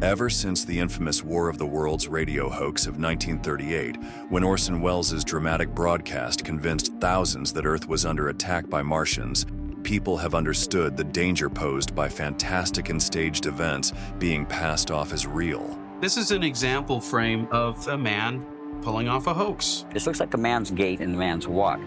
Ever since the infamous War of the Worlds radio hoax of 1938, when Orson Welles' dramatic broadcast convinced thousands that Earth was under attack by Martians, people have understood the danger posed by fantastic and staged events being passed off as real. This is an example frame of a man pulling off a hoax. This looks like a man's gait and a man's walk.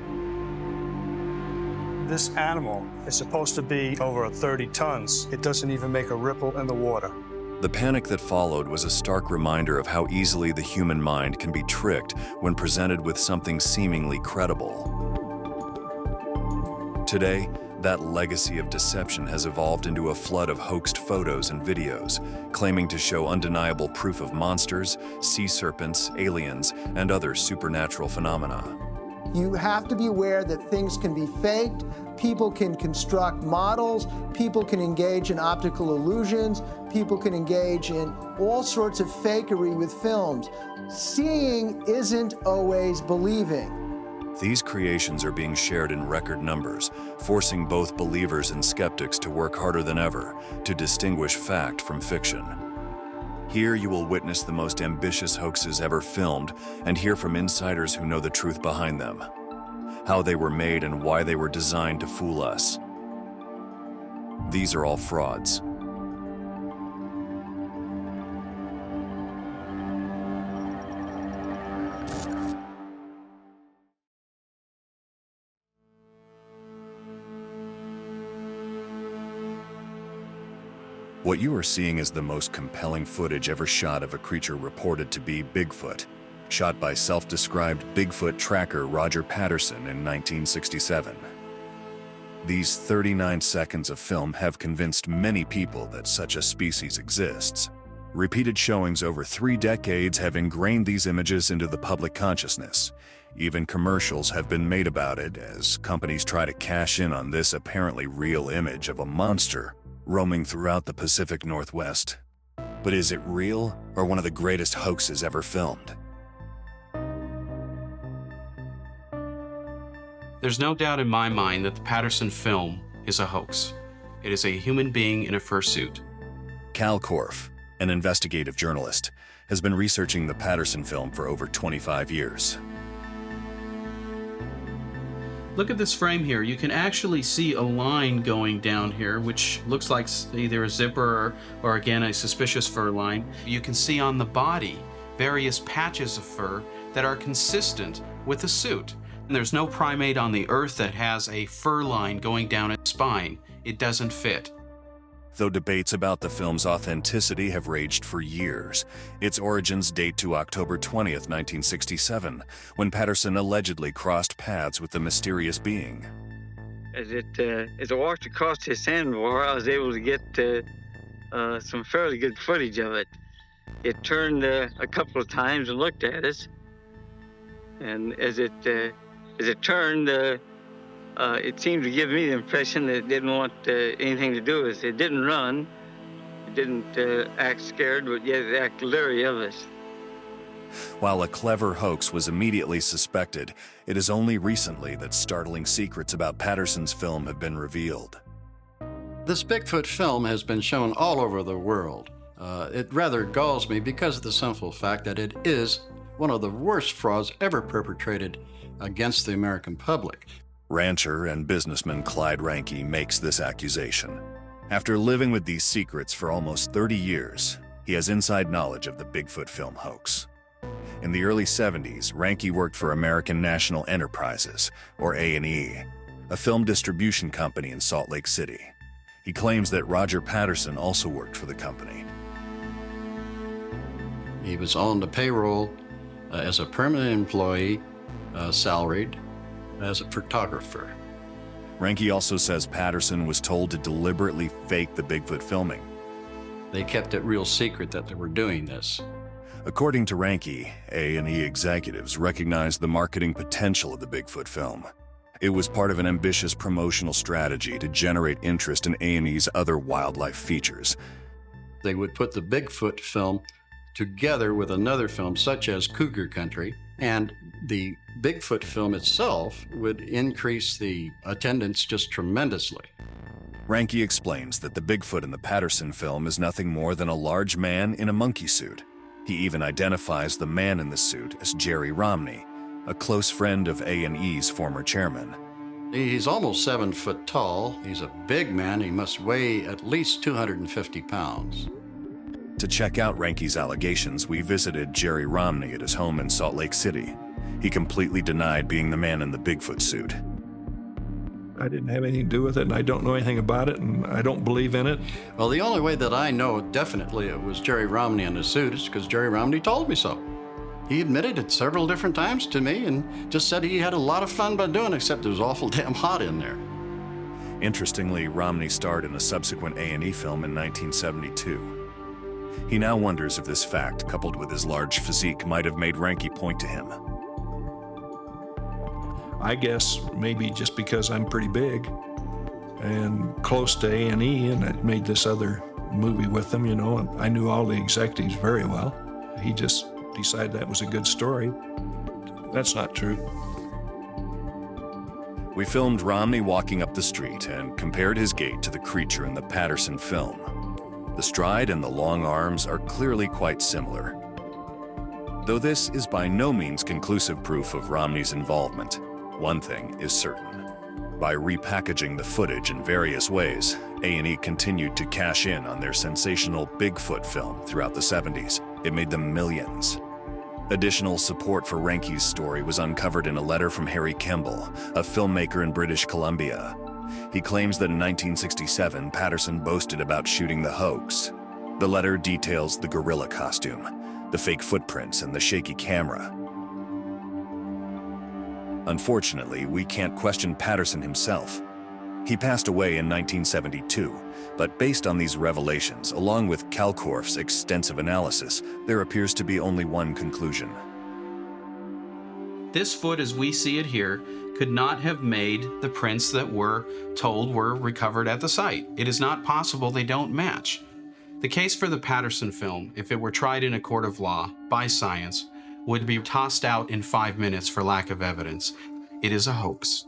This animal is supposed to be over 30 tons. It doesn't even make a ripple in the water. The panic that followed was a stark reminder of how easily the human mind can be tricked when presented with something seemingly credible. Today, that legacy of deception has evolved into a flood of hoaxed photos and videos, claiming to show undeniable proof of monsters, sea serpents, aliens, and other supernatural phenomena. You have to be aware that things can be faked, people can construct models, people can engage in optical illusions, people can engage in all sorts of fakery with films. Seeing isn't always believing. These creations are being shared in record numbers, forcing both believers and skeptics to work harder than ever to distinguish fact from fiction. Here you will witness the most ambitious hoaxes ever filmed and hear from insiders who know the truth behind them, how they were made and why they were designed to fool us. These are all frauds. What you are seeing is the most compelling footage ever shot of a creature reported to be Bigfoot, shot by self-described Bigfoot tracker Roger Patterson in 1967. These 39 seconds of film have convinced many people that such a species exists. Repeated showings over 3 decades have ingrained these images into the public consciousness. Even commercials have been made about it as companies try to cash in on this apparently real image of a monster roaming throughout the Pacific Northwest. But is it real or one of the greatest hoaxes ever filmed? There's no doubt in my mind that the Patterson film is a hoax. It is a human being in a fursuit. Cal Korff, an investigative journalist, has been researching the Patterson film for over 25 years. Look at this frame here. You can actually see a line going down here, which looks like either a zipper or again, a suspicious fur line. You can see on the body various patches of fur that are consistent with the suit. And there's no primate on the earth that has a fur line going down its spine. It doesn't fit. Though debates about the film's authenticity have raged for years, its origins date to October 20th, 1967, when Patterson allegedly crossed paths with the mysterious being. As I walked across the sandbar, I was able to get some fairly good footage of it. It turned a couple of times and looked at us, and as it turned, it seemed to give me the impression that it didn't want anything to do with us. It didn't run, it didn't act scared, but yet it acted leery of us. While a clever hoax was immediately suspected, it is only recently that startling secrets about Patterson's film have been revealed. This Bigfoot film has been shown all over the world. It rather galls me because of the simple fact that it is one of the worst frauds ever perpetrated against the American public. Rancher and businessman Clyde Ranke makes this accusation. After living with these secrets for almost 30 years, he has inside knowledge of the Bigfoot film hoax. In the early 70s, Ranke worked for American National Enterprises, or A&E, a film distribution company in Salt Lake City. He claims that Roger Patterson also worked for the company. He was on the payroll as a permanent employee, salaried, as a photographer. Ranke also says Patterson was told to deliberately fake the Bigfoot filming. They kept it real secret that they were doing this. According to Ranke, A&E executives recognized the marketing potential of the Bigfoot film. It was part of an ambitious promotional strategy to generate interest in A&E's other wildlife features. They would put the Bigfoot film together with another film such as Cougar Country, and the Bigfoot film itself would increase the attendance just tremendously. Ranke explains that the Bigfoot in the Patterson film is nothing more than a large man in a monkey suit. He even identifies the man in the suit as Jerry Romney, a close friend of A&E's former chairman. He's almost 7 foot tall. He's a big man. He must weigh at least 250 pounds. To check out Ranke's allegations, we visited Jerry Romney at his home in Salt Lake City. He completely denied being the man in the Bigfoot suit. I didn't have anything to do with it, and I don't know anything about it, and I don't believe in it. Well, the only way that I know definitely it was Jerry Romney in the suit is because Jerry Romney told me so. He admitted it several different times to me and just said he had a lot of fun by doing it, except it was awful damn hot in there. Interestingly, Romney starred in a subsequent A&E film in 1972. He now wonders if this fact, coupled with his large physique, might have made Ranke point to him. I guess maybe just because I'm pretty big and close to A&E, and I made this other movie with them, and I knew all the executives very well. He just decided that was a good story. That's not true. We filmed Romney walking up the street and compared his gait to the creature in the Patterson film. The stride and the long arms are clearly quite similar. Though this is by no means conclusive proof of Romney's involvement, one thing is certain. By repackaging the footage in various ways, A&E continued to cash in on their sensational Bigfoot film throughout the 70s. It made them millions. Additional support for Ranke's story was uncovered in a letter from Harry Kemble, a filmmaker in British Columbia. He claims that in 1967, Patterson boasted about shooting the hoax. The letter details the gorilla costume, the fake footprints, and the shaky camera. Unfortunately, we can't question Patterson himself. He passed away in 1972, but based on these revelations, along with Kalkorff's extensive analysis, there appears to be only one conclusion. This foot, as we see it here, could not have made the prints that were told were recovered at the site. It is not possible they don't match. The case for the Patterson film, if it were tried in a court of law by science, would be tossed out in 5 minutes for lack of evidence. It is a hoax.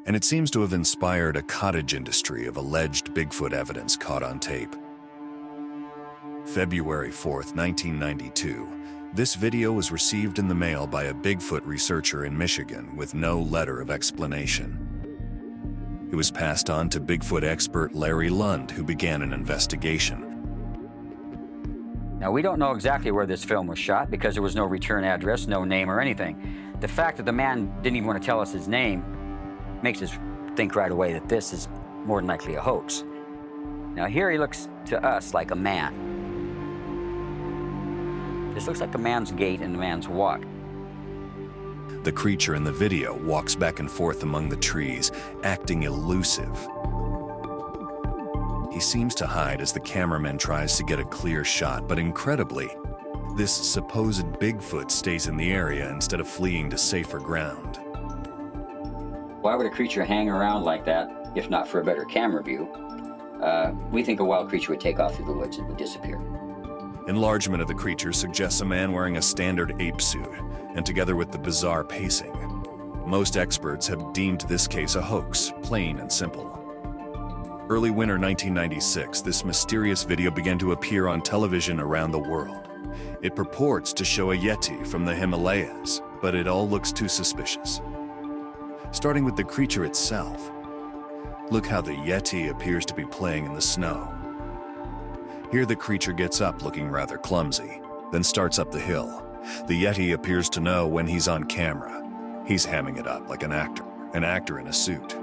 And it seems to have inspired a cottage industry of alleged Bigfoot evidence caught on tape. February 4th, 1992, this video was received in the mail by a Bigfoot researcher in Michigan with no letter of explanation. It was passed on to Bigfoot expert Larry Lund, who began an investigation. Now, we don't know exactly where this film was shot because there was no return address, no name or anything. The fact that the man didn't even want to tell us his name makes us think right away that this is more than likely a hoax. Now, here he looks to us like a man. This looks like a man's gait and a man's walk. The creature in the video walks back and forth among the trees, acting elusive. He seems to hide as the cameraman tries to get a clear shot, but incredibly, this supposed Bigfoot stays in the area instead of fleeing to safer ground. Why would a creature hang around like that, if not for a better camera view? We think a wild creature would take off through the woods and would disappear. Enlargement of the creature suggests a man wearing a standard ape suit, and together with the bizarre pacing, most experts have deemed this case a hoax, plain and simple. Early winter 1996, this mysterious video began to appear on television around the world. It purports to show a Yeti from the Himalayas, but it all looks too suspicious. Starting with the creature itself. Look how the Yeti appears to be playing in the snow. Here the creature gets up looking rather clumsy, then starts up the hill. The Yeti appears to know when he's on camera. He's hamming it up like an actor in a suit.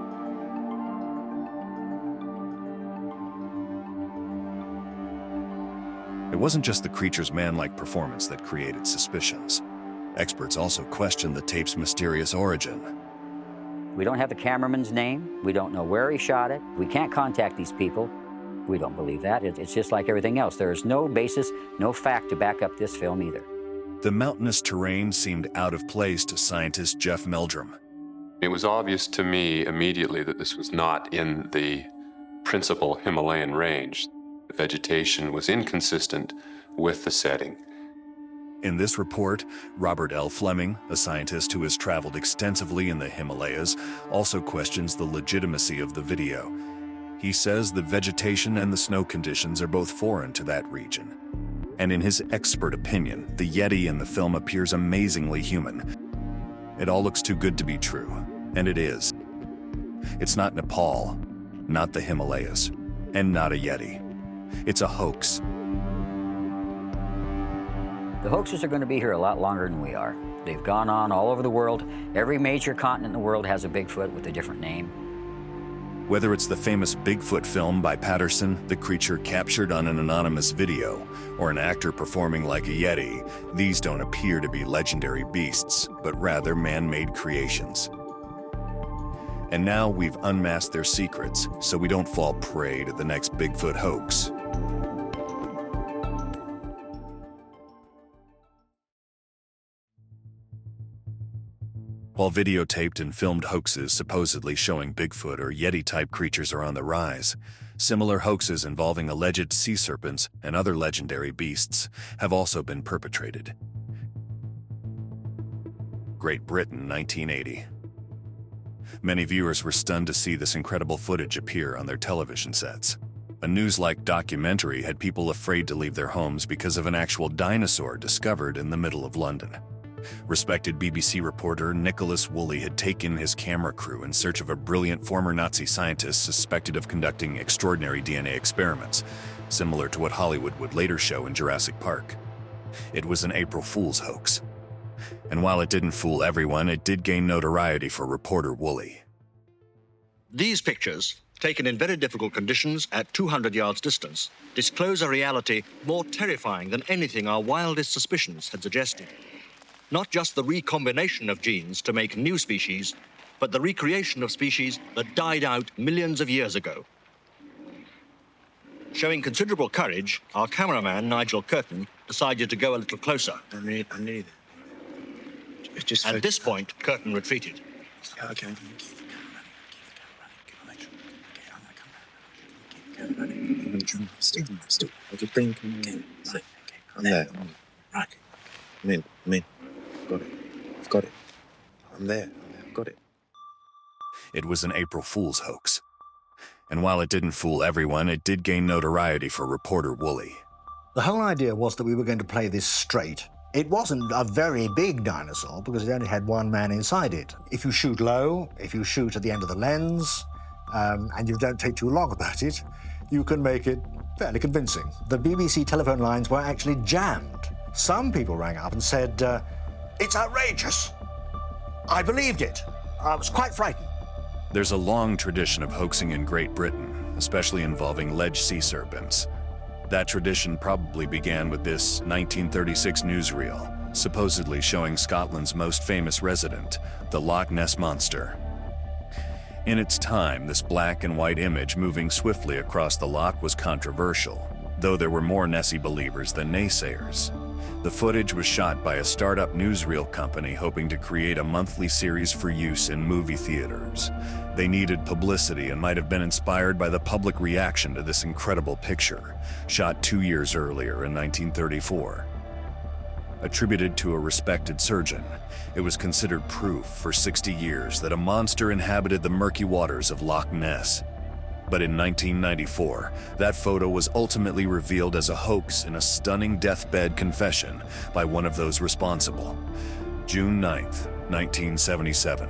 It wasn't just the creature's man-like performance that created suspicions. Experts also questioned the tape's mysterious origin. We don't have the cameraman's name. We don't know where he shot it. We can't contact these people. We don't believe that. It's just like everything else. There is no basis, no fact to back up this film either. The mountainous terrain seemed out of place to scientist Jeff Meldrum. It was obvious to me immediately that this was not in the principal Himalayan range. The vegetation was inconsistent with the setting. In this report, Robert L. Fleming, a scientist who has traveled extensively in the Himalayas, also questions the legitimacy of the video. He says the vegetation and the snow conditions are both foreign to that region. And in his expert opinion, the Yeti in the film appears amazingly human. It all looks too good to be true, and it is. It's not Nepal, not the Himalayas, and not a Yeti. It's a hoax. The hoaxes are going to be here a lot longer than we are. They've gone on all over the world. Every major continent in the world has a Bigfoot with a different name. Whether it's the famous Bigfoot film by Patterson, the creature captured on an anonymous video, or an actor performing like a Yeti, these don't appear to be legendary beasts, but rather man-made creations. And now we've unmasked their secrets, so we don't fall prey to the next Bigfoot hoax. While videotaped and filmed hoaxes supposedly showing Bigfoot or Yeti-type creatures are on the rise, similar hoaxes involving alleged sea serpents and other legendary beasts have also been perpetrated. Great Britain, 1980. Many viewers were stunned to see this incredible footage appear on their television sets. A news-like documentary had people afraid to leave their homes because of an actual dinosaur discovered in the middle of London. Respected BBC reporter Nicholas Woolley had taken his camera crew in search of a brilliant former Nazi scientist suspected of conducting extraordinary DNA experiments, similar to what Hollywood would later show in Jurassic Park. It was an April Fool's hoax. And while it didn't fool everyone, it did gain notoriety for reporter Woolley. These pictures, taken in very difficult conditions at 200 yards distance, disclose a reality more terrifying than anything our wildest suspicions had suggested. Not just the recombination of genes to make new species, but the recreation of species that died out millions of years ago. Showing considerable courage, our cameraman, Nigel Curtin, decided to go a little closer. I need it. At this point, Curtin retreated. Okay. I'm still. I just think. I'm there. Right. I'm in. I've got it. I'm there. I've got it. It was an April Fool's hoax. And while it didn't fool everyone, it did gain notoriety for reporter Woolley. The whole idea was that we were going to play this straight. It wasn't a very big dinosaur because it only had one man inside it. If you shoot low, if you shoot at the end of the lens, and you don't take too long about it, you can make it fairly convincing. The BBC telephone lines were actually jammed. Some people rang up and said, "It's outrageous." I believed it. I was quite frightened. There's a long tradition of hoaxing in Great Britain, especially involving ledge sea serpents. That tradition probably began with this 1936 newsreel, supposedly showing Scotland's most famous resident, the Loch Ness Monster. In its time, this black and white image moving swiftly across the loch was controversial, though there were more Nessie believers than naysayers. The footage was shot by a startup newsreel company hoping to create a monthly series for use in movie theaters. They needed publicity and might have been inspired by the public reaction to this incredible picture, shot 2 years earlier in 1934. Attributed to a respected surgeon, it was considered proof for 60 years that a monster inhabited the murky waters of Loch Ness. But in 1994, that photo was ultimately revealed as a hoax in a stunning deathbed confession by one of those responsible. June 9th, 1977.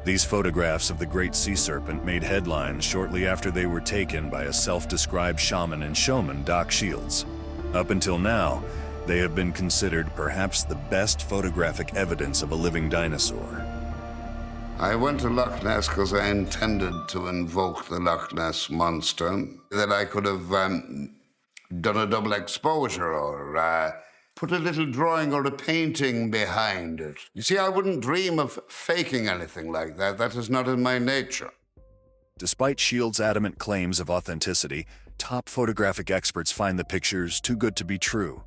These photographs of the great sea serpent made headlines shortly after they were taken by a self-described shaman and showman, Doc Shields. Up until now, they have been considered perhaps the best photographic evidence of a living dinosaur. I went to Loch Ness because I intended to invoke the Loch Ness Monster, that I could have done a double exposure or put a little drawing or a painting behind it. You see, I wouldn't dream of faking anything like that. That is not in my nature. Despite Shields' adamant claims of authenticity, top photographic experts find the pictures too good to be true.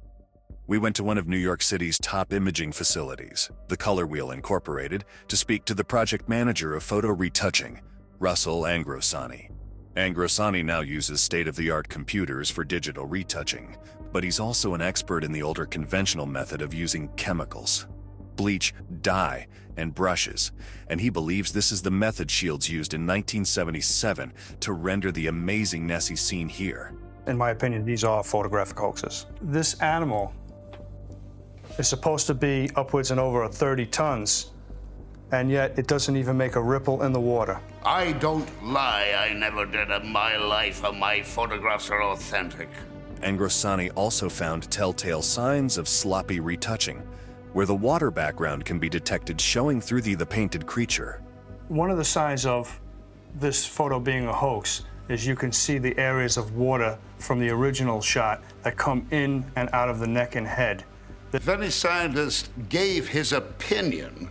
We went to one of New York City's top imaging facilities, the Color Wheel Incorporated, to speak to the project manager of photo retouching, Russell Angrosani. Angrosani now uses state-of-the-art computers for digital retouching, but he's also an expert in the older conventional method of using chemicals. bleach, dye, and brushes, and he believes this is the method Shields used in 1977 to render the amazing Nessie seen here. In my opinion, these are photographic hoaxes. This animal is supposed to be upwards and over 30 tons, and yet it doesn't even make a ripple in the water. I don't lie, I never did in my life, and my photographs are authentic. Angrosani also found telltale signs of sloppy retouching, where the water background can be detected showing through the painted creature. One of the signs of this photo being a hoax is you can see the areas of water from the original shot that come in and out of the neck and head. The very scientist gave his opinion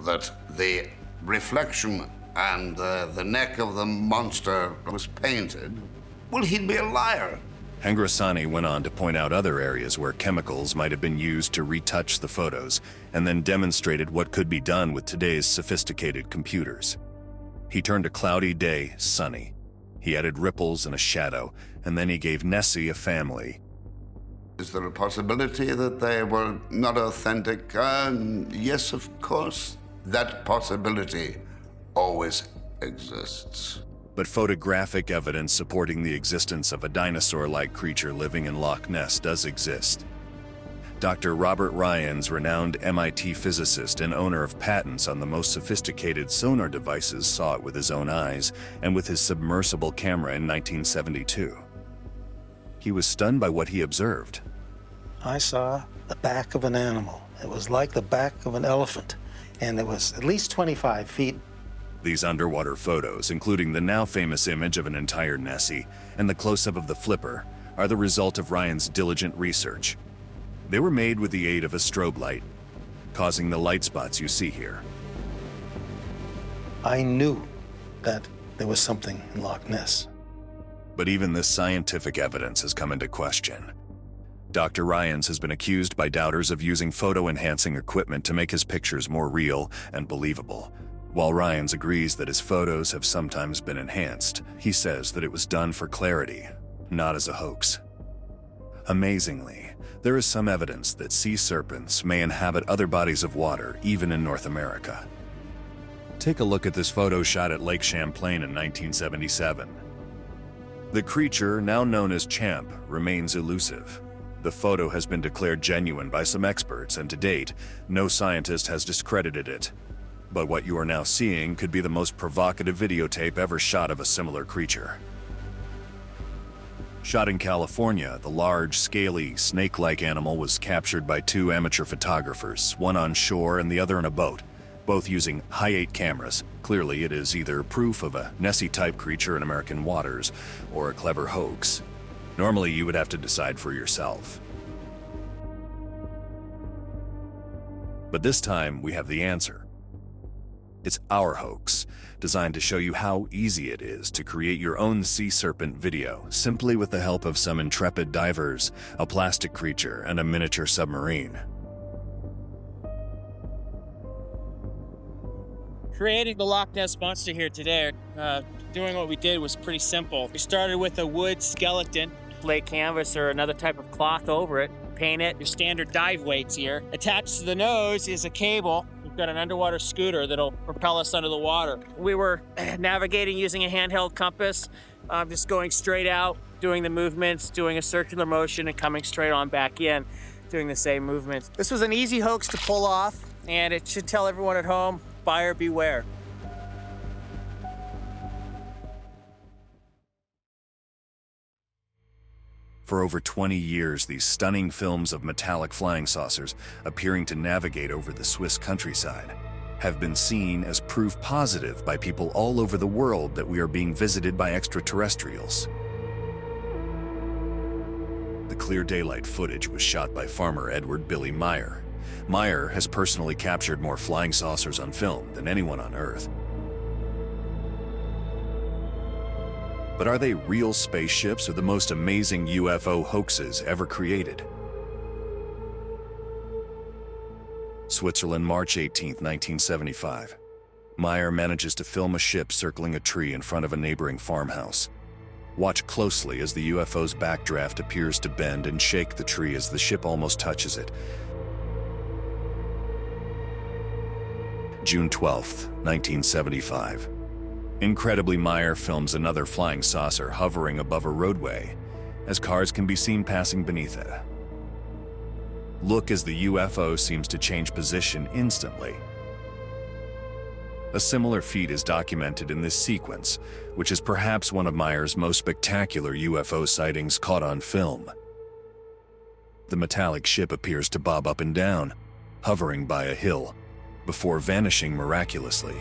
that the reflection and the neck of the monster was painted. Well, he'd be a liar. Angrosani went on to point out other areas where chemicals might have been used to retouch the photos, and then demonstrated what could be done with today's sophisticated computers. He turned a cloudy day sunny. He added ripples and a shadow, and then he gave Nessie a family. Is there a possibility that they were not authentic? Yes, of course. That possibility always exists. But photographic evidence supporting the existence of a dinosaur-like creature living in Loch Ness does exist. Dr. Robert Ryans, renowned MIT physicist and owner of patents on the most sophisticated sonar devices, saw it with his own eyes and with his submersible camera in 1972. He was stunned by what he observed. I saw the back of an animal. It was like the back of an elephant, and it was at least 25 feet. These underwater photos, including the now famous image of an entire Nessie and the close-up of the flipper, are the result of Ryan's diligent research. They were made with the aid of a strobe light, causing the light spots you see here. I knew that there was something in Loch Ness. But even this scientific evidence has come into question. Dr. Ryans has been accused by doubters of using photo-enhancing equipment to make his pictures more real and believable. While Ryans agrees that his photos have sometimes been enhanced, he says that it was done for clarity, not as a hoax. Amazingly, there is some evidence that sea serpents may inhabit other bodies of water, even in North America. Take a look at this photo shot at Lake Champlain in 1977. The creature, now known as Champ, remains elusive. The photo has been declared genuine by some experts, and to date, no scientist has discredited it. But what you are now seeing could be the most provocative videotape ever shot of a similar creature. Shot in California, the large, scaly, snake-like animal was captured by two amateur photographers, one on shore and the other in a boat, both using Hi-8 cameras. Clearly, it is either proof of a Nessie-type creature in American waters or a clever hoax. Normally, you would have to decide for yourself. But this time, we have the answer. It's our hoax, designed to show you how easy it is to create your own sea serpent video, simply with the help of some intrepid divers, a plastic creature, and a miniature submarine. Creating the Loch Ness Monster here today, doing what we did was pretty simple. We started with a wood skeleton, lay canvas or another type of cloth over it, paint it, your standard dive weights here. Attached to the nose is a cable. We've got an underwater scooter that'll propel us under the water. We were navigating using a handheld compass, just going straight out, doing the movements, doing a circular motion and coming straight on back in, doing the same movements. This was an easy hoax to pull off, and it should tell everyone at home, buyer beware. For over 20 years, these stunning films of metallic flying saucers appearing to navigate over the Swiss countryside have been seen as proof positive by people all over the world that we are being visited by extraterrestrials. The clear daylight footage was shot by farmer Edward Billy Meyer. Meyer has personally captured more flying saucers on film than anyone on Earth. But are they real spaceships or the most amazing UFO hoaxes ever created? Switzerland, March 18, 1975. Meyer manages to film a ship circling a tree in front of a neighboring farmhouse. Watch closely as the UFO's backdraft appears to bend and shake the tree as the ship almost touches it. June 12th, 1975. Incredibly, Meyer films another flying saucer hovering above a roadway, as cars can be seen passing beneath it. Look as the UFO seems to change position instantly. A similar feat is documented in this sequence, which is perhaps one of Meyer's most spectacular UFO sightings caught on film. The metallic ship appears to bob up and down, hovering by a hill, before vanishing miraculously.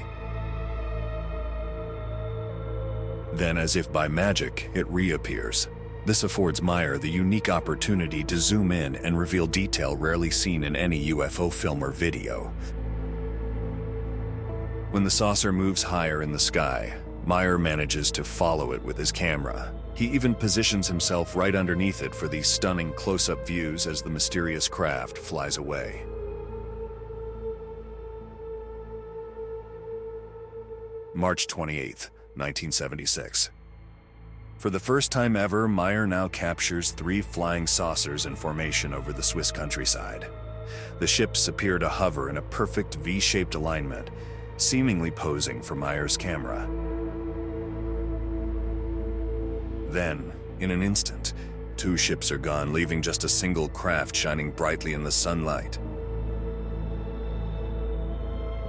Then, as if by magic, it reappears. This affords Meyer the unique opportunity to zoom in and reveal detail rarely seen in any UFO film or video. When the saucer moves higher in the sky, Meyer manages to follow it with his camera. He even positions himself right underneath it for these stunning close-up views as the mysterious craft flies away. March 28th, 1976. For the first time ever, Meyer now captures 3 flying saucers in formation over the Swiss countryside. The ships appear to hover in a perfect V-shaped alignment, seemingly posing for Meyer's camera. Then, in an instant, 2 ships are gone, leaving just a single craft shining brightly in the sunlight.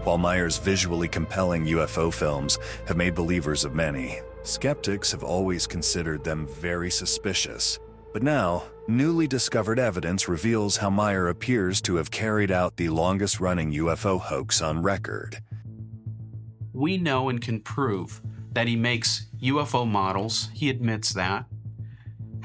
While Meyer's visually compelling UFO films have made believers of many, skeptics have always considered them very suspicious. But now, newly discovered evidence reveals how Meyer appears to have carried out the longest-running UFO hoax on record. We know and can prove that he makes UFO models. He admits that.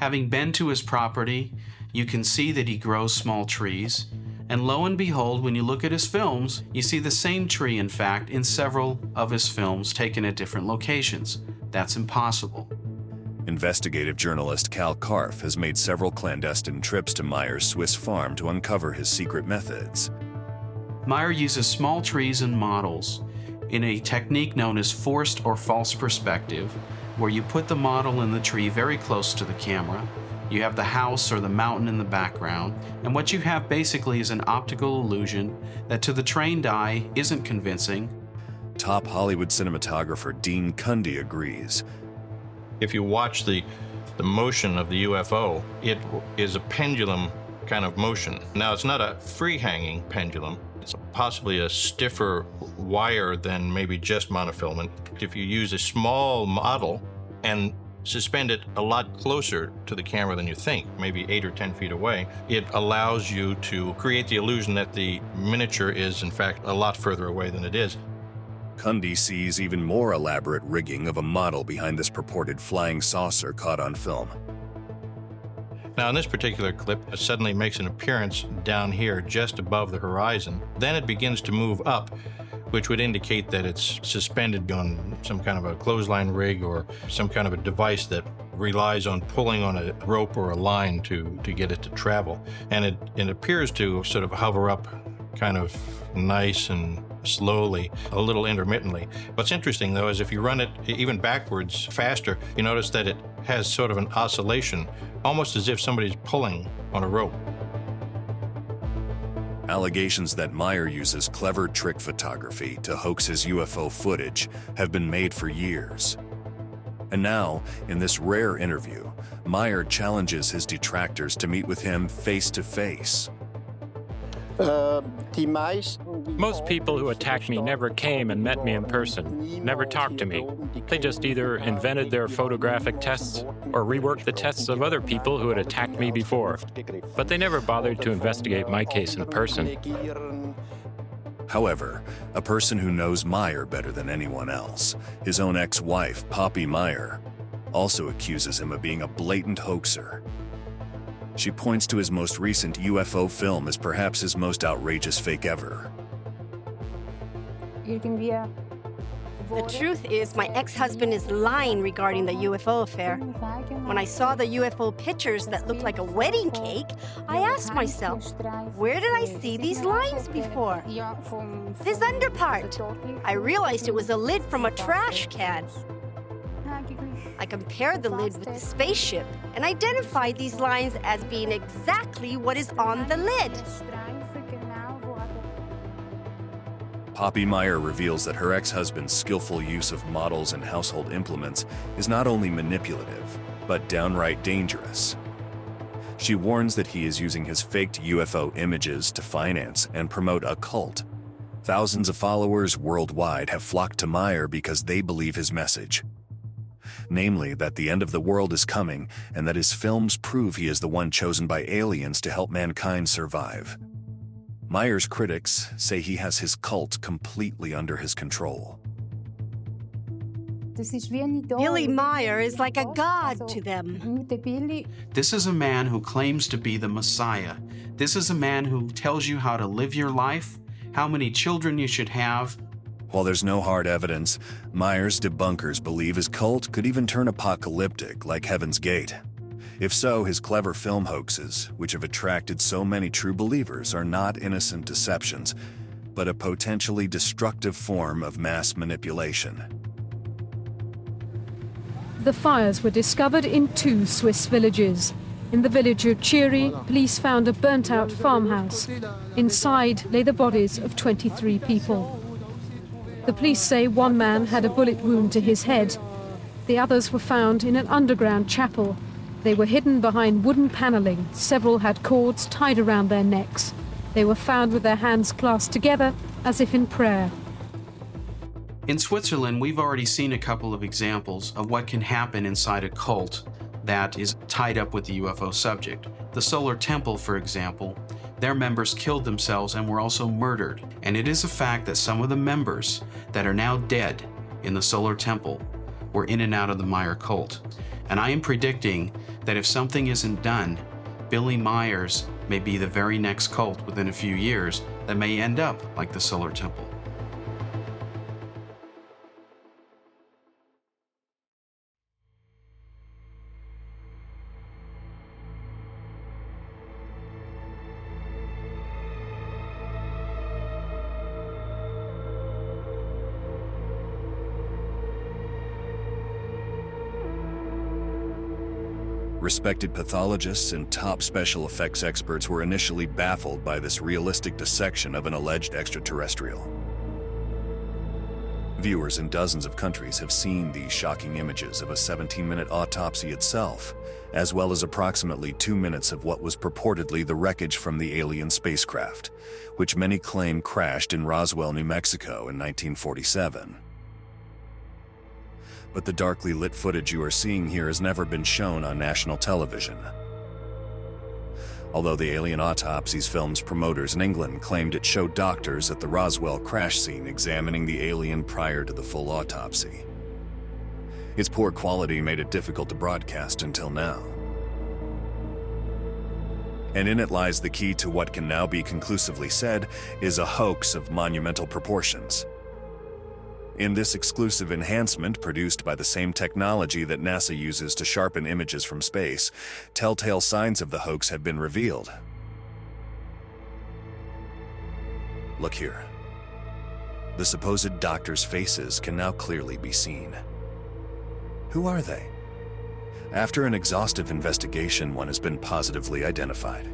Having been to his property, you can see that he grows small trees. And lo and behold, when you look at his films, you see the same tree, in fact, in several of his films taken at different locations. That's impossible. Investigative journalist Cal Karff has made several clandestine trips to Meyer's Swiss farm to uncover his secret methods. Meyer uses small trees and models in a technique known as forced or false perspective, where you put the model in the tree very close to the camera. You have the house or the mountain in the background, and what you have basically is an optical illusion that to the trained eye isn't convincing. Top Hollywood cinematographer Dean Cundy agrees. If you watch the motion of the UFO, it is a pendulum kind of motion. Now, it's not a free-hanging pendulum. It's possibly a stiffer wire than maybe just monofilament. If you use a small model and suspend it a lot closer to the camera than you think, maybe 8 or 10 feet away, it allows you to create the illusion that the miniature is, in fact, a lot further away than it is. Cundy sees even more elaborate rigging of a model behind this purported flying saucer caught on film. Now, in this particular clip, it suddenly makes an appearance down here just above the horizon. Then it begins to move up, which would indicate that it's suspended on some kind of a clothesline rig or some kind of a device that relies on pulling on a rope or a line to get it to travel. And it appears to sort of hover up kind of nice and slowly, a little intermittently. What's interesting, though, is if you run it even backwards faster, you notice that it has sort of an oscillation, almost as if somebody's pulling on a rope. Allegations that Meyer uses clever trick photography to hoax his UFO footage have been made for years. And now, in this rare interview, Meyer challenges his detractors to meet with him face to face. Most people who attacked me never came and met me in person, never talked to me. They just either invented their photographic tests or reworked the tests of other people who had attacked me before. But they never bothered to investigate my case in person. However, a person who knows Meyer better than anyone else, his own ex-wife, Poppy Meyer, also accuses him of being a blatant hoaxer. She points to his most recent UFO film as perhaps his most outrageous fake ever. The truth is, my ex-husband is lying regarding the UFO affair. When I saw the UFO pictures that looked like a wedding cake, I asked myself, where did I see these lines before? This underpart. I realized it was a lid from a trash can. I compared the lid with the spaceship and identified these lines as being exactly what is on the lid. Poppy Meyer reveals that her ex-husband's skillful use of models and household implements is not only manipulative, but downright dangerous. She warns that he is using his faked UFO images to finance and promote a cult. Thousands of followers worldwide have flocked to Meyer because they believe his message. Namely, that the end of the world is coming and that his films prove he is the one chosen by aliens to help mankind survive. Meyer's critics say he has his cult completely under his control. Billy Meyer is like a god to them. This is a man who claims to be the Messiah. This is a man who tells you how to live your life, how many children you should have. While there's no hard evidence, Meyer's debunkers believe his cult could even turn apocalyptic like Heaven's Gate. If so, his clever film hoaxes, which have attracted so many true believers, are not innocent deceptions, but a potentially destructive form of mass manipulation. The fires were discovered in 2 Swiss villages. In the village of Chiri, police found a burnt-out farmhouse. Inside lay the bodies of 23 people. The police say one man had a bullet wound to his head. The others were found in an underground chapel. They were hidden behind wooden paneling. Several had cords tied around their necks. They were found with their hands clasped together, as if in prayer. In Switzerland, we've already seen a couple of examples of what can happen inside a cult that is tied up with the UFO subject. The Solar Temple, for example, their members killed themselves and were also murdered. And it is a fact that some of the members that are now dead in the Solar Temple were in and out of the Meyer cult. And I am predicting that if something isn't done, Billy Meyer's may be the very next cult within a few years that may end up like the Solar Temple. Respected pathologists and top special effects experts were initially baffled by this realistic dissection of an alleged extraterrestrial. Viewers in dozens of countries have seen these shocking images of a 17-minute autopsy itself, as well as approximately 2 minutes of what was purportedly the wreckage from the alien spacecraft, which many claim crashed in Roswell, New Mexico in 1947. But the darkly lit footage you are seeing here has never been shown on national television. Although the Alien Autopsies film's promoters in England claimed it showed doctors at the Roswell crash scene examining the alien prior to the full autopsy. Its poor quality made it difficult to broadcast until now. And in it lies the key to what can now be conclusively said is a hoax of monumental proportions. In this exclusive enhancement produced by the same technology that NASA uses to sharpen images from space, telltale signs of the hoax have been revealed. Look here. The supposed doctors' faces can now clearly be seen. Who are they? After an exhaustive investigation, one has been positively identified.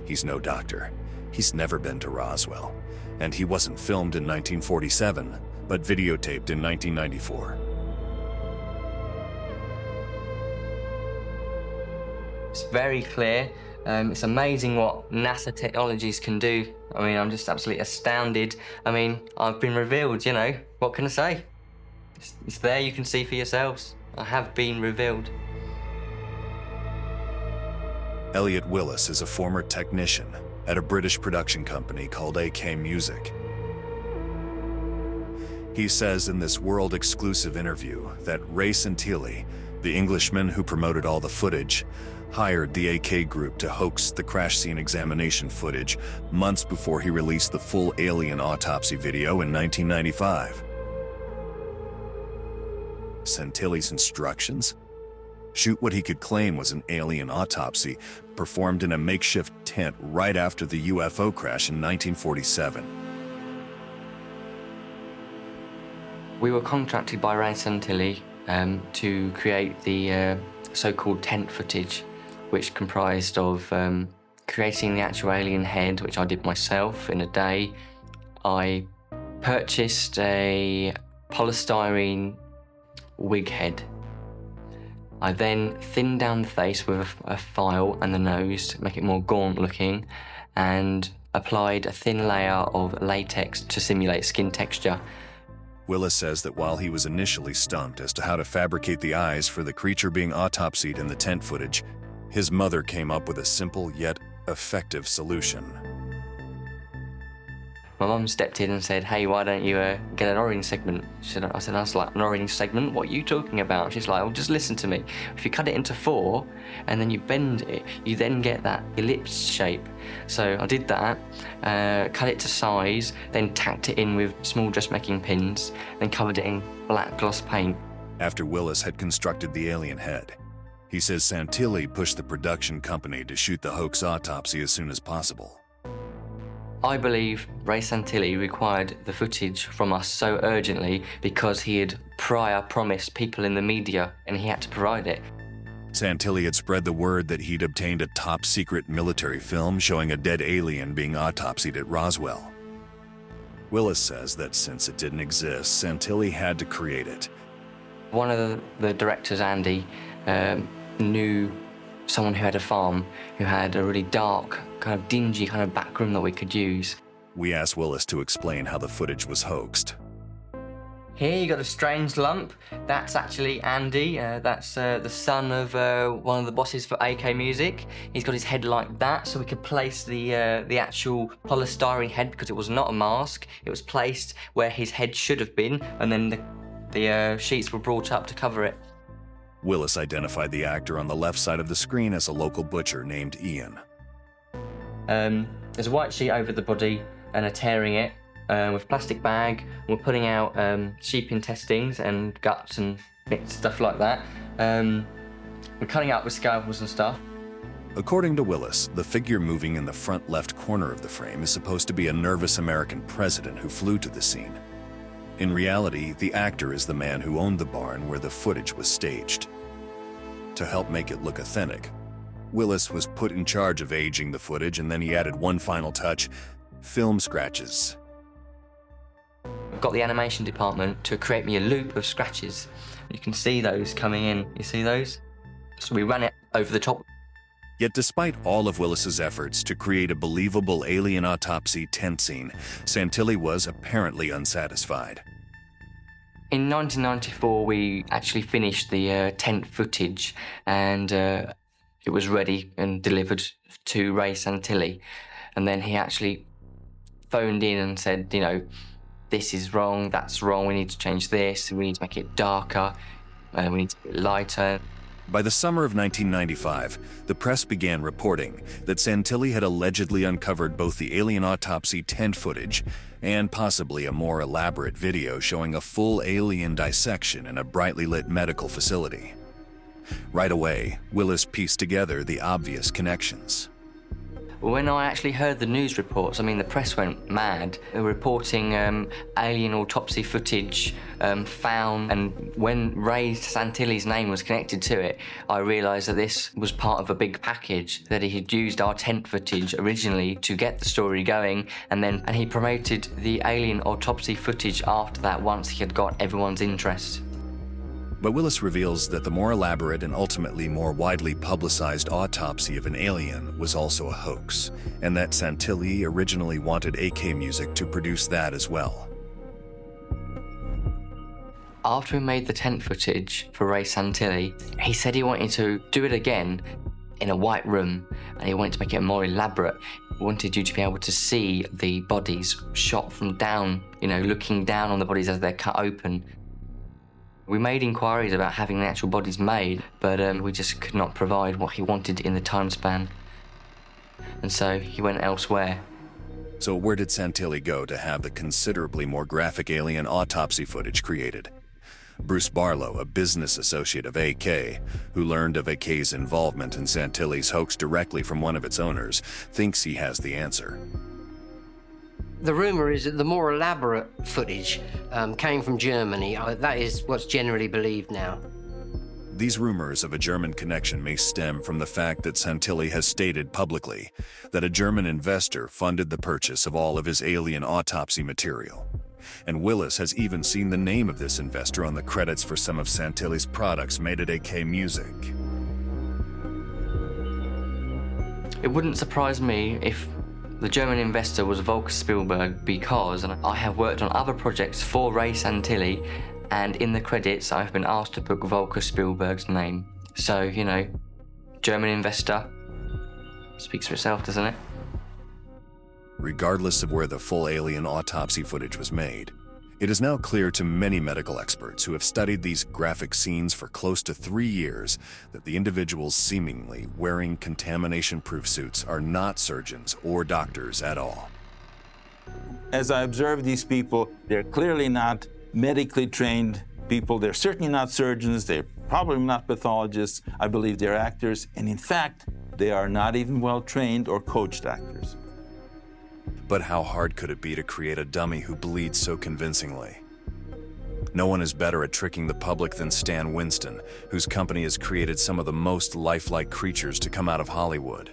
He's no doctor. He's never been to Roswell. And he wasn't filmed in 1947, but videotaped in 1994. It's very clear. It's amazing what NASA technologies can do. I mean, I'm just absolutely astounded. I mean, I've been revealed, you know. What can I say? It's there, you can see for yourselves. I have been revealed. Elliot Willis is a former technician at a British production company called AK Music. He says in this world-exclusive interview that Ray Santilli, the Englishman who promoted all the footage, hired the AK group to hoax the crash scene examination footage months before he released the full alien autopsy video in 1995. Santilli's instructions? Shoot what he could claim was an alien autopsy performed in a makeshift tent right after the UFO crash in 1947. We were contracted by Ray Santilli to create the so-called tent footage, which comprised of creating the actual alien head, which I did myself in a day. I purchased a polystyrene wig head. I then thinned down the face with a file and the nose to make it more gaunt looking, and applied a thin layer of latex to simulate skin texture. Willis says that while he was initially stumped as to how to fabricate the eyes for the creature being autopsied in the tent footage, his mother came up with a simple yet effective solution. My mum stepped in and said, "Hey, why don't you get an orange segment?" I said, like, an orange segment? What are you talking about? She's like, "Well, just listen to me. If you cut it into 4 and then you bend it, you then get that ellipse shape." So I did that, cut it to size, then tacked it in with small dressmaking pins, then covered it in black gloss paint. After Willis had constructed the alien head, he says Santilli pushed the production company to shoot the hoax autopsy as soon as possible. I believe Ray Santilli required the footage from us so urgently because he had prior promised people in the media and he had to provide it. Santilli had spread the word that he'd obtained a top-secret military film showing a dead alien being autopsied at Roswell. Willis says that since it didn't exist, Santilli had to create it. One of the directors, Andy, knew someone who had a farm, who had a really dark, kind of dingy kind of back room that we could use. We asked Willis to explain how the footage was hoaxed. Here you got a strange lump. That's actually Andy. That's the son of one of the bosses for AK Music. He's got his head like that, so we could place the actual polystyrene head, because it was not a mask. It was placed where his head should have been, and then the sheets were brought up to cover it. Willis identified the actor on the left side of the screen as a local butcher named Ian. There's a white sheet over the body, and are tearing it with a plastic bag. We're putting out sheep intestines and guts and bits, stuff like that. We're cutting out with scalpels and stuff. According to Willis, the figure moving in the front left corner of the frame is supposed to be a nervous American president who flew to the scene. In reality, the actor is the man who owned the barn where the footage was staged. To help make it look authentic, Willis was put in charge of aging the footage, and then he added one final touch: film scratches. I've got the animation department to create me a loop of scratches. You can see those coming in. You see those? So we ran it over the top. Yet despite all of Willis's efforts to create a believable alien autopsy tent scene, Santilli was apparently unsatisfied. In 1994, we actually finished the tent footage, and it was ready and delivered to Ray Santilli. And then he actually phoned in and said, you know, this is wrong, that's wrong, we need to change this, we need to make it darker, we need to make it lighter. By the summer of 1995, the press began reporting that Santilli had allegedly uncovered both the alien autopsy tent footage and possibly a more elaborate video showing a full alien dissection in a brightly lit medical facility. Right away, Willis pieced together the obvious connections. When I actually heard the news reports, I mean, the press went mad. They were reporting alien autopsy footage found, and when Ray Santilli's name was connected to it, I realised that this was part of a big package, that he had used our tent footage originally to get the story going, and he promoted the alien autopsy footage after that once he had got everyone's interest. But Willis reveals that the more elaborate and ultimately more widely publicized autopsy of an alien was also a hoax, and that Santilli originally wanted AK Music to produce that as well. After we made the tent footage for Ray Santilli, he said he wanted to do it again in a white room, and he wanted to make it more elaborate. He wanted you to be able to see the bodies shot from down, you know, looking down on the bodies as they're cut open. We made inquiries about having the actual bodies made, but we just could not provide what he wanted in the time span. And so he went elsewhere. So where did Santilli go to have the considerably more graphic alien autopsy footage created? Bruce Barlow, a business associate of AK, who learned of AK's involvement in Santilli's hoax directly from one of its owners, thinks he has the answer. The rumour is that the more elaborate footage came from Germany. That is what's generally believed now. These rumors of a German connection may stem from the fact that Santilli has stated publicly that a German investor funded the purchase of all of his alien autopsy material. And Willis has even seen the name of this investor on the credits for some of Santilli's products made at AK Music. It wouldn't surprise me if the German investor was Volker Spielberg, because I have worked on other projects for Ray Santilli, and in the credits I've been asked to put Volker Spielberg's name. So, you know, German investor speaks for itself, doesn't it? Regardless of where the full alien autopsy footage was made, it is now clear to many medical experts who have studied these graphic scenes for close to 3 years that the individuals seemingly wearing contamination-proof suits are not surgeons or doctors at all. As I observe these people, they're clearly not medically trained people. They're certainly not surgeons. They're probably not pathologists. I believe they're actors. And in fact, they are not even well-trained or coached actors. But how hard could it be to create a dummy who bleeds so convincingly? No one is better at tricking the public than Stan Winston, whose company has created some of the most lifelike creatures to come out of Hollywood.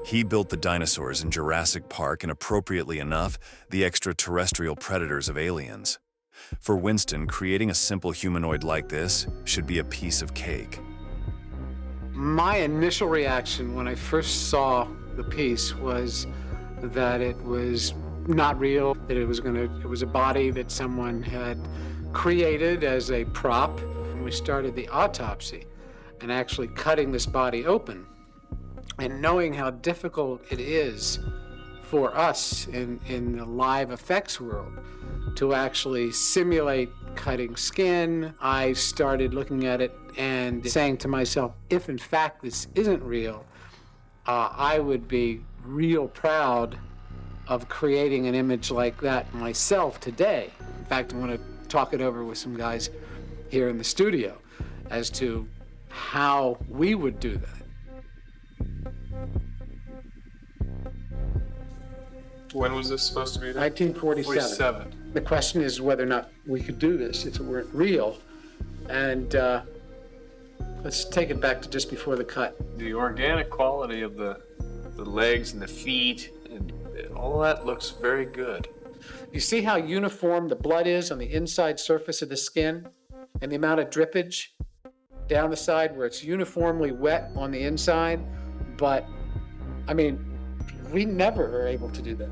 He built the dinosaurs in Jurassic Park and, appropriately enough, the extraterrestrial predators of Aliens. For Winston, creating a simple humanoid like this should be a piece of cake. My initial reaction when I first saw the piece was that it was not real, that it was a body that someone had created as a prop. When we started the autopsy and actually cutting this body open and knowing how difficult it is for us in the live effects world to actually simulate cutting skin, I started looking at it and saying to myself, if in fact this isn't real, I would be real proud of creating an image like that myself today. In fact, I want to talk it over with some guys here in the studio as to how we would do that. When was this supposed to be done? 1947. The question is whether or not we could do this if it weren't real. And let's take it back to just before the cut. The organic quality of the legs and the feet and all that looks very good. You see how uniform the blood is on the inside surface of the skin and the amount of drippage down the side where it's uniformly wet on the inside? But, I mean, we never are able to do that.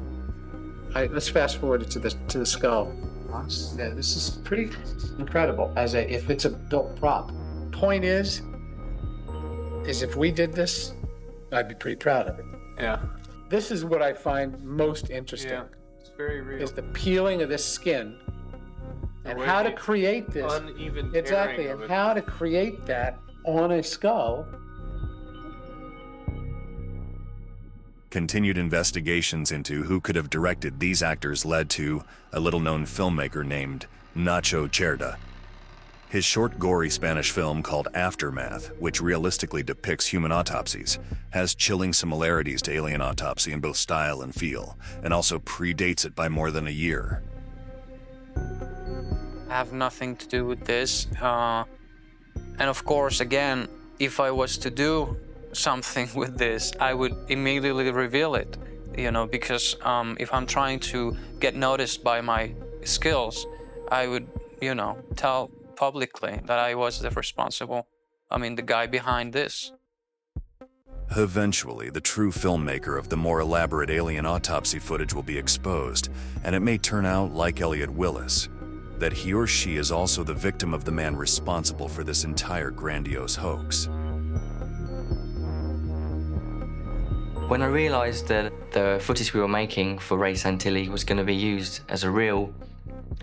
All right, let's fast forward to the skull. Yeah, this is pretty incredible if it's a built prop. Point is if we did this, I'd be pretty proud of it. Yeah. This is what I find most interesting. Yeah, it's very real. Is the peeling of this skin and how to create this. Uneven exactly, tearing of and it. how to create that on a skull. Continued investigations into who could have directed these actors led to a little-known filmmaker named Nacho Cerda. His short, gory Spanish film called Aftermath, which realistically depicts human autopsies, has chilling similarities to Alien Autopsy in both style and feel, and also predates it by more than a year. Have nothing to do with this. And of course, again, if I was to do something with this, I would immediately reveal it, because if I'm trying to get noticed by my skills, I would, tell publicly that I was the guy behind this. Eventually, the true filmmaker of the more elaborate alien autopsy footage will be exposed, and it may turn out, like Elliot Willis, that he or she is also the victim of the man responsible for this entire grandiose hoax. When I realised that the footage we were making for Ray Santilli was going to be used as a real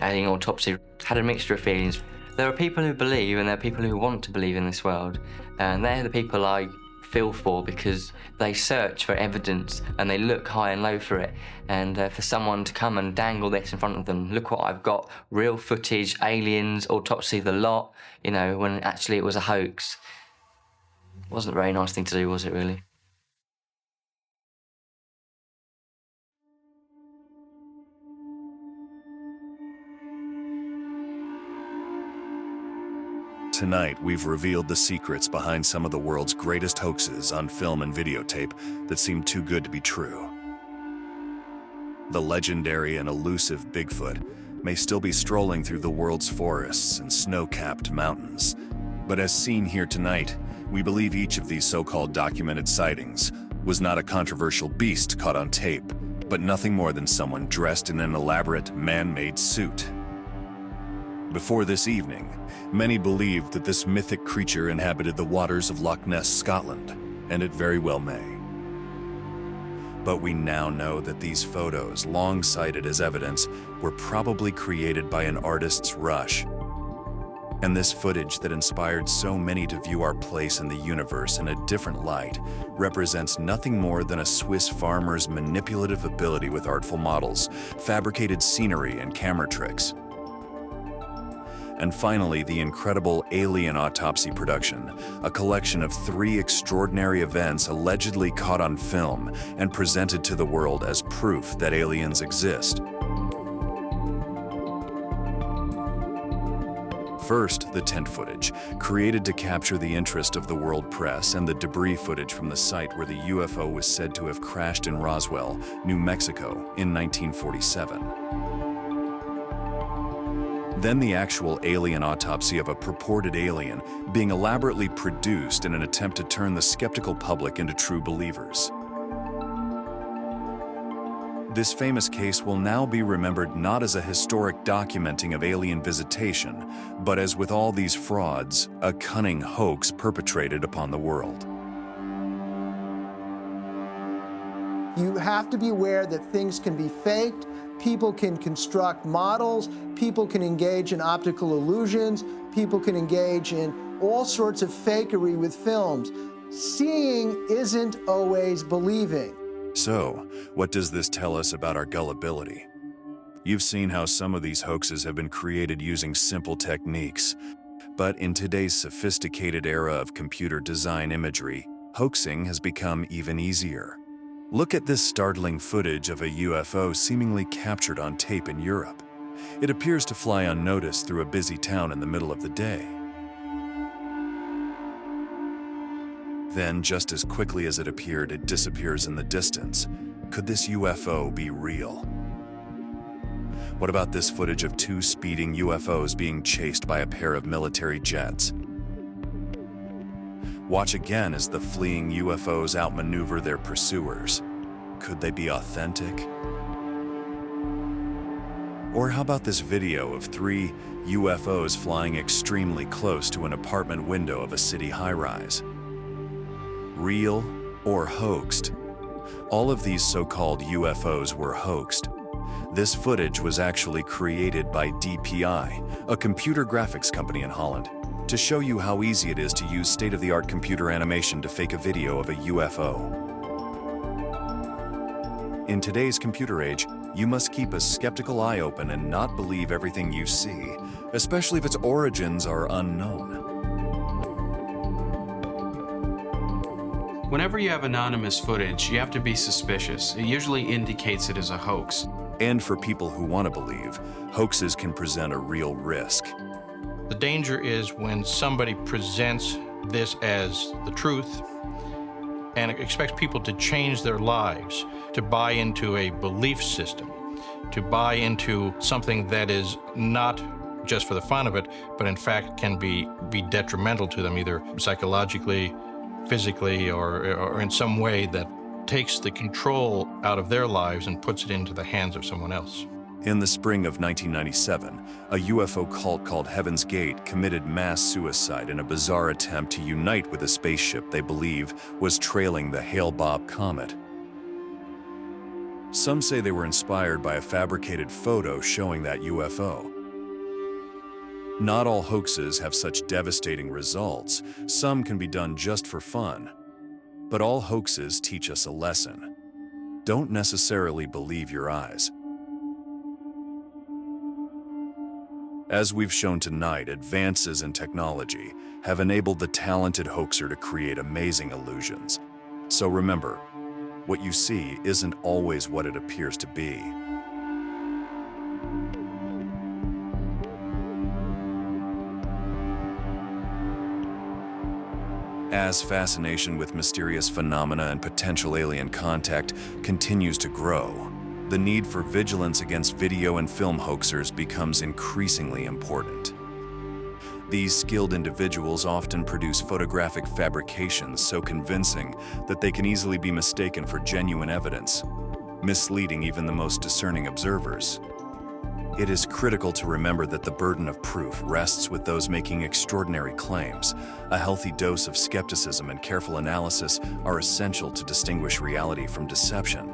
alien autopsy, I had a mixture of feelings. There are people who believe and there are people who want to believe in this world, and they're the people I feel for because they search for evidence and they look high and low for it. And for someone to come and dangle this in front of them, look what I've got, real footage, aliens, autopsy, the lot, when actually it was a hoax. It wasn't a very nice thing to do, was it really? Tonight, we've revealed the secrets behind some of the world's greatest hoaxes on film and videotape that seem too good to be true. The legendary and elusive Bigfoot may still be strolling through the world's forests and snow-capped mountains. But as seen here tonight, we believe each of these so-called documented sightings was not a controversial beast caught on tape, but nothing more than someone dressed in an elaborate, man-made suit. Before this evening, many believed that this mythic creature inhabited the waters of Loch Ness, Scotland, and it very well may. But we now know that these photos, long cited as evidence, were probably created by an artist's rush. And this footage that inspired so many to view our place in the universe in a different light represents nothing more than a Swiss farmer's manipulative ability with artful models, fabricated scenery, and camera tricks. And finally, the incredible Alien Autopsy production, a collection of 3 extraordinary events allegedly caught on film and presented to the world as proof that aliens exist. First, the tent footage, created to capture the interest of the world press, and the debris footage from the site where the UFO was said to have crashed in Roswell, New Mexico, in 1947. Then the actual alien autopsy of a purported alien being elaborately produced in an attempt to turn the skeptical public into true believers. This famous case will now be remembered not as a historic documenting of alien visitation, but as with all these frauds, a cunning hoax perpetrated upon the world. You have to be aware that things can be faked, people can construct models, people can engage in optical illusions, people can engage in all sorts of fakery with films. Seeing isn't always believing. So, what does this tell us about our gullibility? You've seen how some of these hoaxes have been created using simple techniques. But in today's sophisticated era of computer design imagery, hoaxing has become even easier. Look at this startling footage of a UFO seemingly captured on tape in Europe. It appears to fly unnoticed through a busy town in the middle of the day. Then, just as quickly as it appeared, it disappears in the distance. Could this UFO be real? What about this footage of 2 speeding UFOs being chased by a pair of military jets? Watch again as the fleeing UFOs outmaneuver their pursuers. Could they be authentic? Or how about this video of 3 UFOs flying extremely close to an apartment window of a city high-rise? Real or hoaxed? All of these so-called UFOs were hoaxed. This footage was actually created by DPI, a computer graphics company in Holland, to show you how easy it is to use state-of-the-art computer animation to fake a video of a UFO. In today's computer age, you must keep a skeptical eye open and not believe everything you see, especially if its origins are unknown. Whenever you have anonymous footage, you have to be suspicious. It usually indicates it is a hoax. And for people who want to believe, hoaxes can present a real risk. The danger is when somebody presents this as the truth and expects people to change their lives, to buy into a belief system, to buy into something that is not just for the fun of it, but in fact can be detrimental to them, either psychologically, physically, or in some way that takes the control out of their lives and puts it into the hands of someone else. In the spring of 1997, a UFO cult called Heaven's Gate committed mass suicide in a bizarre attempt to unite with a spaceship they believe was trailing the Hale-Bopp comet. Some say they were inspired by a fabricated photo showing that UFO. Not all hoaxes have such devastating results. Some can be done just for fun. But all hoaxes teach us a lesson. Don't necessarily believe your eyes. As we've shown tonight, advances in technology have enabled the talented hoaxer to create amazing illusions. So remember, what you see isn't always what it appears to be. As fascination with mysterious phenomena and potential alien contact continues to grow, the need for vigilance against video and film hoaxers becomes increasingly important. These skilled individuals often produce photographic fabrications so convincing that they can easily be mistaken for genuine evidence, misleading even the most discerning observers. It is critical to remember that the burden of proof rests with those making extraordinary claims. A healthy dose of skepticism and careful analysis are essential to distinguish reality from deception.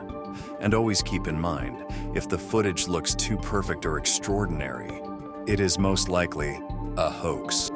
And always keep in mind, if the footage looks too perfect or extraordinary, it is most likely a hoax.